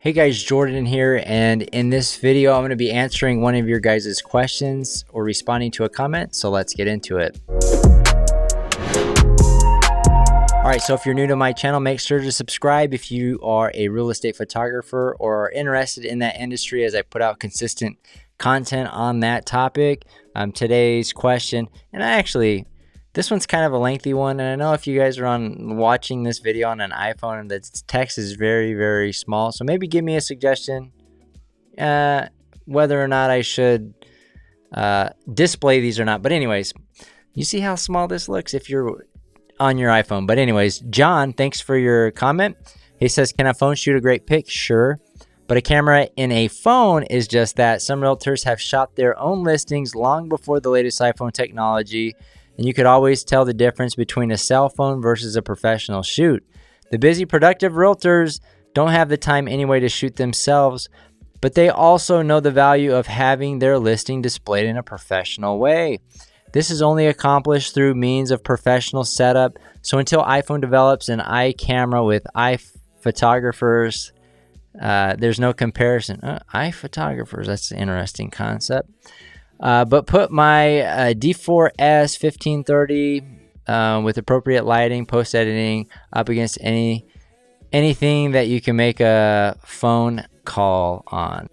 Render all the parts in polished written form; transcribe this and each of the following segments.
Hey guys, Jordan here, and in this video I'm going to be answering one of your guys' questions or responding to a comment, so let's get into it. Alright, so if you're new to my channel, make sure to subscribe if you are a real estate photographer or are interested in that industry, as I put out consistent content on that topic. Today's question, and this one's kind of a lengthy one, and I know if you guys are watching this video on an iPhone and the text is very, very small, so maybe give me a suggestion whether or not I should display these or not. But anyways, you see how small this looks if you're on your iPhone. But anyways, John, thanks for your comment. He says, can a phone shoot a great pic? Sure. But a camera in a phone is just that. Some realtors have shot their own listings long before the latest iPhone technology, and you could always tell the difference between a cell phone versus a professional shoot. The busy, productive realtors don't have the time anyway to shoot themselves, but they also know the value of having their listing displayed in a professional way. This is only accomplished through means of professional setup. So until iPhone develops an iCamera with iPhotographers, there's no comparison. iPhotographers, that's an interesting concept. But put my D4S 1530 with appropriate lighting, post editing up against anything that you can make a phone call on.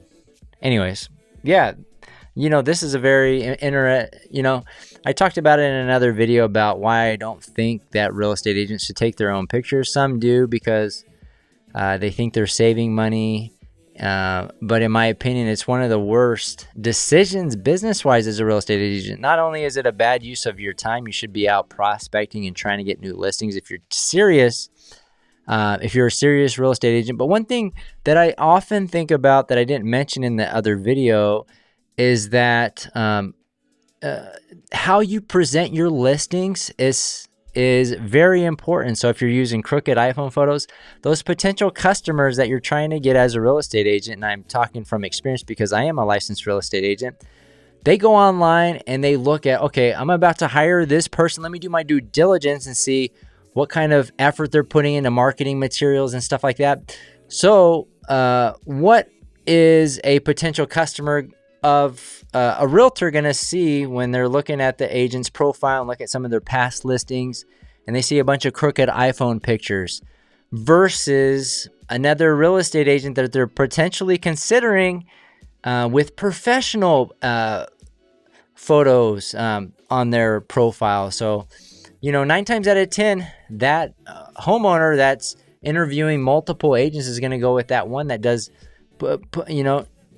Anyways, yeah. This is a very I talked about it in another video about why I don't think that real estate agents should take their own pictures. Some do because they think they're saving money. But in my opinion, it's one of the worst decisions business-wise as a real estate agent. Not only is it a bad use of your time, you should be out prospecting and trying to get new listings if you're serious. If you're a serious real estate agent. But one thing that I often think about that I didn't mention in the other video is that how you present your listings is very important. So if you're using crooked iPhone photos, those potential customers that you're trying to get as a real estate agent, and I'm talking from experience because I am a licensed real estate agent, they go online and they look at, okay, I'm about to hire this person. Let me do my due diligence and see what kind of effort they're putting into marketing materials and stuff like that. So what is a potential customer of a realtor going to see when they're looking at the agent's profile and look at some of their past listings and they see a bunch of crooked iPhone pictures versus another real estate agent that they're potentially considering with professional photos on their profile? So, 9 times out of 10, that homeowner that's interviewing multiple agents is going to go with that one that does,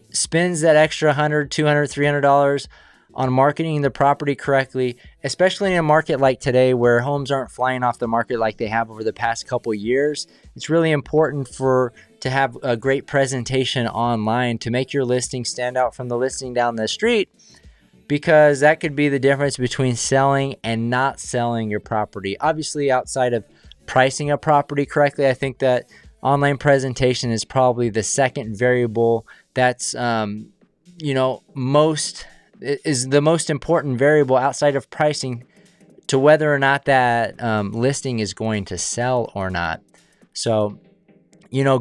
spends that extra $100, $200, $300 on marketing the property correctly, especially in a market like today where homes aren't flying off the market like they have over the past couple years. It's really important to have a great presentation online to make your listing stand out from the listing down the street, because that could be the difference between selling and not selling your property. Obviously, outside of pricing a property correctly, I think that online presentation is probably the second variable that's the most important variable outside of pricing to whether or not that listing is going to sell or not. So,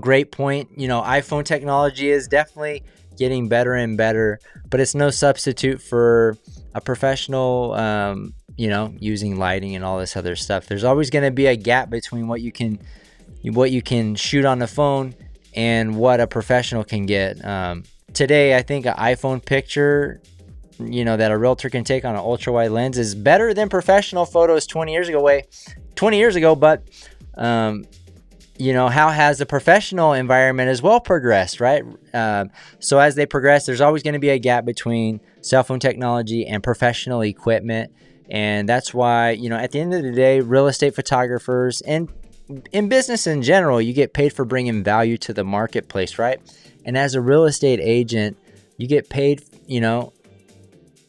great point. iPhone technology is definitely getting better and better, but it's no substitute for a professional, using lighting and all this other stuff. There's always going to be a gap between what you can shoot on the phone and what a professional can get. Today, I think an iPhone picture, that a realtor can take on an ultra wide lens is better than professional photos 20 years ago. But, how has the professional environment as well progressed, right? So as they progress, there's always going to be a gap between cell phone technology and professional equipment. And that's why, at the end of the day, real estate photographers and in business in general, you get paid for bringing value to the marketplace, right? And as a real estate agent, you get paid,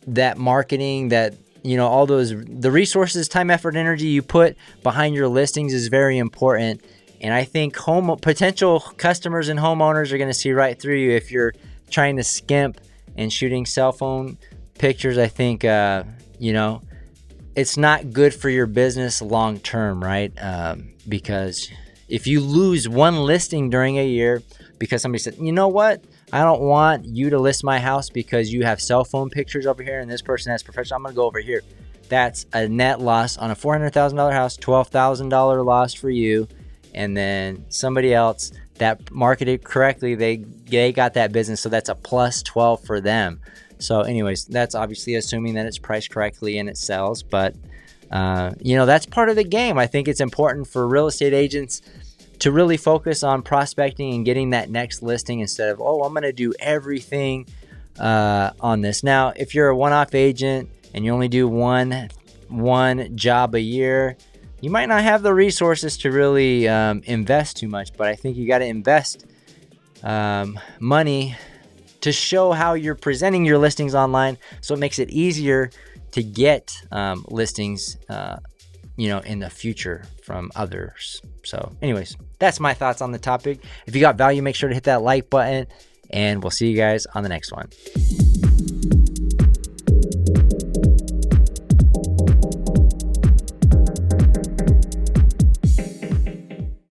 that marketing, that, all the resources, time, effort, energy you put behind your listings is very important. And I think potential customers and homeowners are going to see right through you if you're trying to skimp and shooting cell phone pictures. I think, it's not good for your business long term, right? Because if you lose one listing during a year, because somebody said, you know what? I don't want you to list my house because you have cell phone pictures over here and this person has professional. I'm going to go over here. That's a net loss on a $400,000 house, $12,000 loss for you. And then somebody else that marketed correctly, they got that business. So that's a plus 12 for them. So anyways, that's obviously assuming that it's priced correctly and it sells. But, that's part of the game. I think it's important for real estate agents to really focus on prospecting and getting that next listing instead of, I'm going to do everything on this. Now, if you're a one-off agent and you only do one job a year, you might not have the resources to really invest too much, but I think you got to invest money to show how you're presenting your listings online, so it makes it easier to get listings in the future from others. So anyways, that's my thoughts on the topic. If you got value, make sure to hit that like button, and we'll see you guys on the next one.